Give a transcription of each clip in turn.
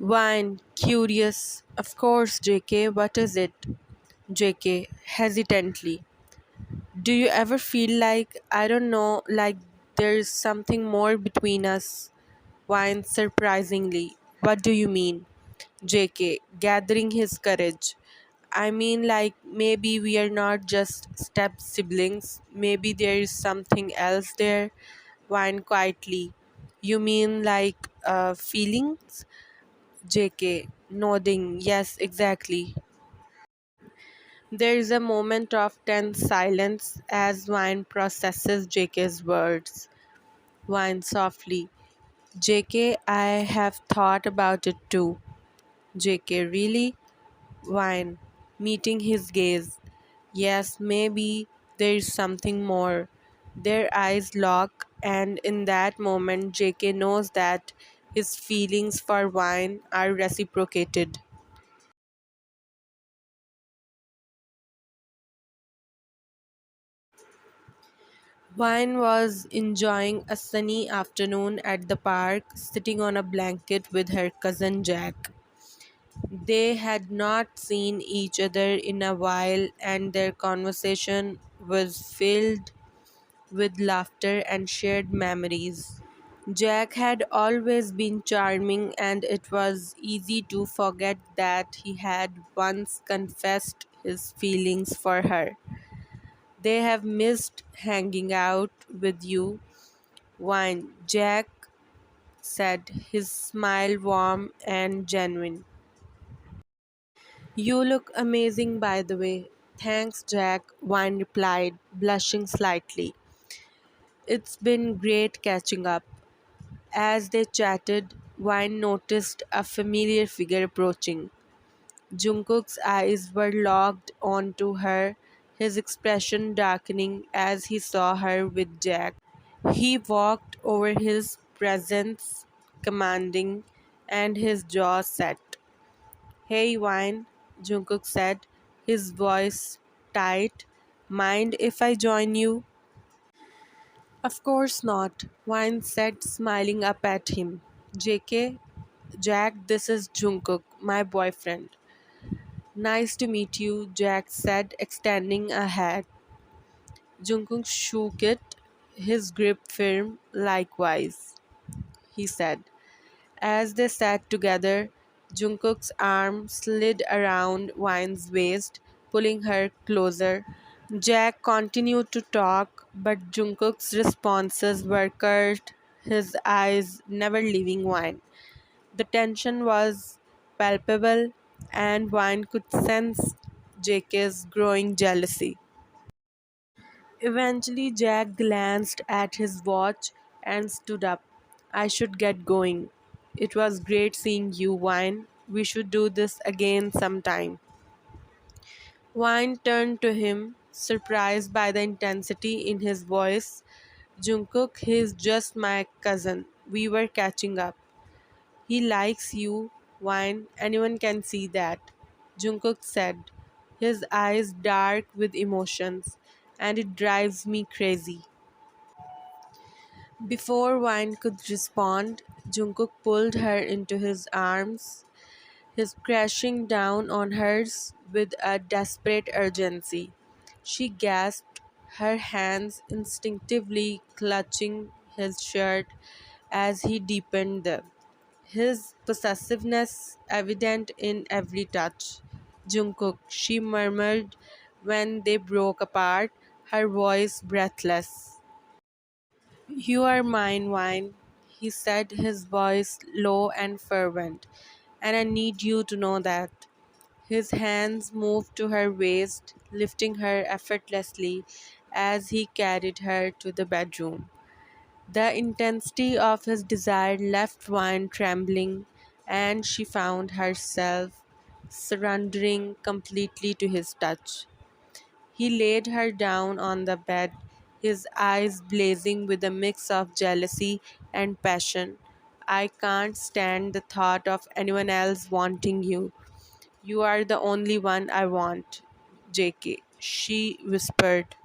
Wine, curious. Of course, JK, what is it? JK, hesitantly. Do you ever feel like, I don't know, like there's something more between us? Wine, surprisingly. What do you mean? JK, gathering his courage. I mean, like, maybe we are not just step siblings. Maybe there is something else there. Wine quietly. You mean like feelings? JK, nodding. Yes, exactly. There is a moment of tense silence as Wine processes JK's words. Wine softly. JK, I have thought about it too. JK, really? Wine, meeting his gaze. Yes, maybe there is something more. Their eyes lock, and in that moment, JK knows that his feelings for Wine are reciprocated. Wine was enjoying a sunny afternoon at the park, sitting on a blanket with her cousin Jack. They had not seen each other in a while, and their conversation was filled with laughter and shared memories. Jack had always been charming, and it was easy to forget that he had once confessed his feelings for her. They have missed hanging out with you. Wine, Jack said, his smile warm and genuine. You look amazing, by the way. Thanks, Jack, Wine replied, blushing slightly. It's been great catching up. As they chatted, Wine noticed a familiar figure approaching. Jungkook's eyes were locked onto her, his expression darkening as he saw her with Jack. He walked over his presence, commanding, and his jaw set. Hey, Wine, Jungkook said, his voice tight. Mind if I join you? Of course not, Wine said, smiling up at him. JK, Jack, this is Jungkook, my boyfriend. Nice to meet you, Jack said, extending a hand. Jungkook shook it, his grip firm. Likewise, he said. As they sat together, Jungkook's arm slid around Wine's waist, pulling her closer. Jack continued to talk, but Jungkook's responses were curt, his eyes never leaving Wine. The tension was palpable, and Wine could sense JK's growing jealousy. Eventually, Jack glanced at his watch and stood up. I should get going. It was great seeing you, Wine. We should do this again sometime. Wine turned to him, surprised by the intensity in his voice. Jungkook, he's just my cousin. We were catching up. He likes you, Wine. Anyone can see that. Jungkook said, his eyes dark with emotions, and it drives me crazy. Before Wine could respond, Jungkook pulled her into his arms, his crashing down on hers with a desperate urgency. She gasped, her hands instinctively clutching his shirt as he deepened them, his possessiveness evident in every touch. Jungkook, she murmured when they broke apart, her voice breathless. You are mine, Wine, he said, his voice low and fervent, and I need you to know that. His hands moved to her waist, lifting her effortlessly as he carried her to the bedroom. The intensity of his desire left Wine trembling, and she found herself surrendering completely to his touch. He laid her down on the bed, his eyes blazing with a mix of jealousy and passion. I can't stand the thought of anyone else wanting you. You are the only one I want, JK, she whispered,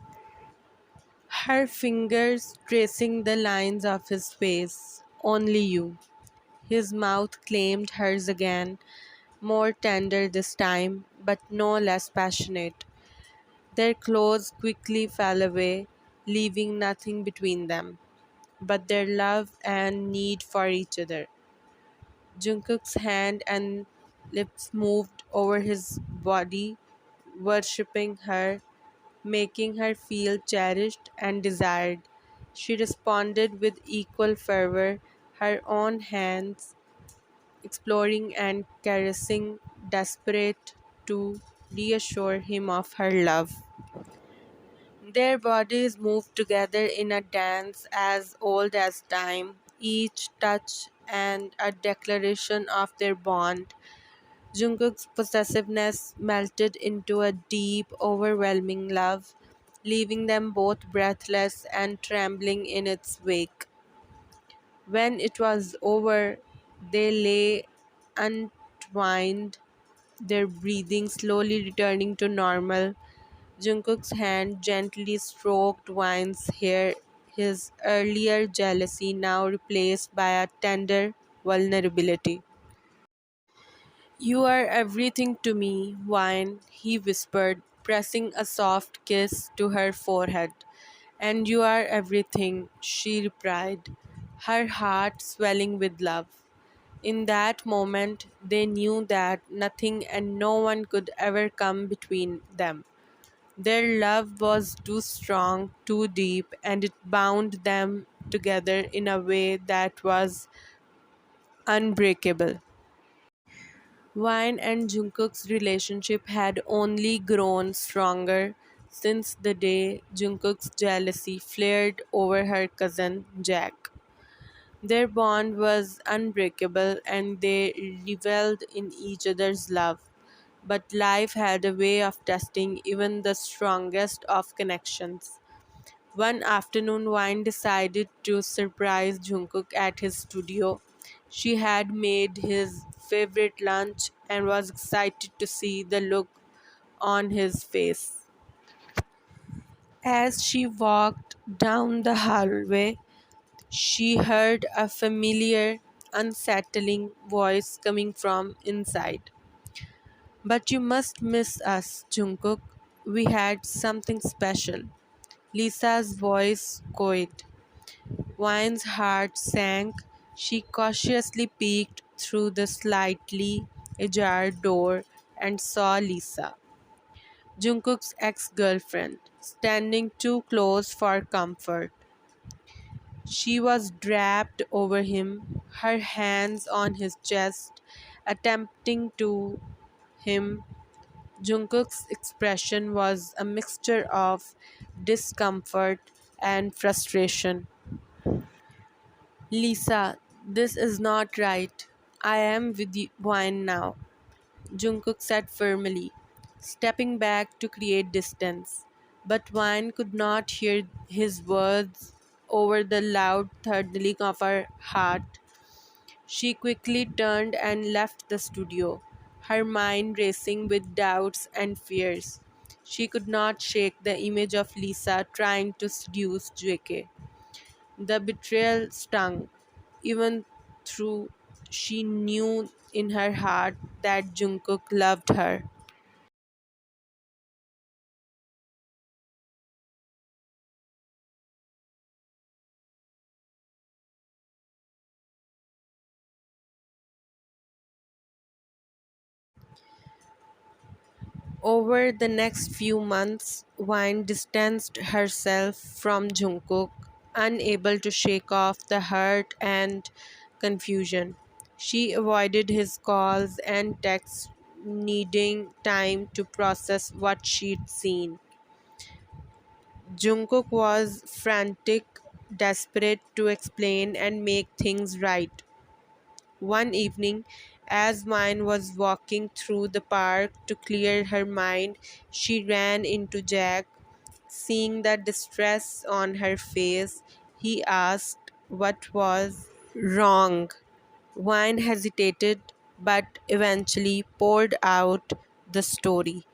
her fingers tracing the lines of his face. Only you. His mouth claimed hers again, more tender this time, but no less passionate. Their clothes quickly fell away, leaving nothing between them but their love and need for each other. Jungkook's hand and lips moved over his body, worshipping her, making her feel cherished and desired. She responded with equal fervor, her own hands exploring and caressing, desperate to reassure him of her love. Their bodies moved together in a dance as old as time, each touch and a declaration of their bond. Jungkook's possessiveness melted into a deep, overwhelming love, leaving them both breathless and trembling in its wake. When it was over, they lay untwined, their breathing slowly returning to normal. Jungkook's hand gently stroked Wine's hair, his earlier jealousy now replaced by a tender vulnerability. "You are everything to me, Wine," he whispered, pressing a soft kiss to her forehead. "And you are everything," she replied, her heart swelling with love. In that moment, they knew that nothing and no one could ever come between them. Their love was too strong, too deep, and it bound them together in a way that was unbreakable. Wine and Jungkook's relationship had only grown stronger since the day Jungkook's jealousy flared over her cousin Jack. Their bond was unbreakable and they reveled in each other's love. But life had a way of testing even the strongest of connections. One afternoon, Wine decided to surprise Jungkook at his studio. She had made his favorite lunch and was excited to see the look on his face. As she walked down the hallway, she heard a familiar, unsettling voice coming from inside. "But you must miss us, Jungkook. We had something special." Lisa's voice quavered. Wine's heart sank. She cautiously peeked through the slightly ajar door and saw Lisa, Jungkook's ex-girlfriend, standing too close for comfort. She was draped over him, her hands on his chest, attempting to him. Jungkook's expression was a mixture of discomfort and frustration. "Lisa, this is not right. I am with Wine now," Jungkook said firmly, stepping back to create distance. But Wine could not hear his words over the loud thundering of her heart. She quickly turned and left the studio, her mind racing with doubts and fears. She could not shake the image of Lisa trying to seduce JK. The betrayal stung, even though she knew in her heart that Jungkook loved her. Over the next few months, Wine distanced herself from Jungkook, unable to shake off the hurt and confusion. She avoided his calls and texts, needing time to process what she'd seen. Jungkook was frantic, desperate to explain and make things right. One evening, as Mine was walking through the park to clear her mind, she ran into Jack. Seeing the distress on her face, he asked what was wrong. Wine hesitated but eventually poured out the story.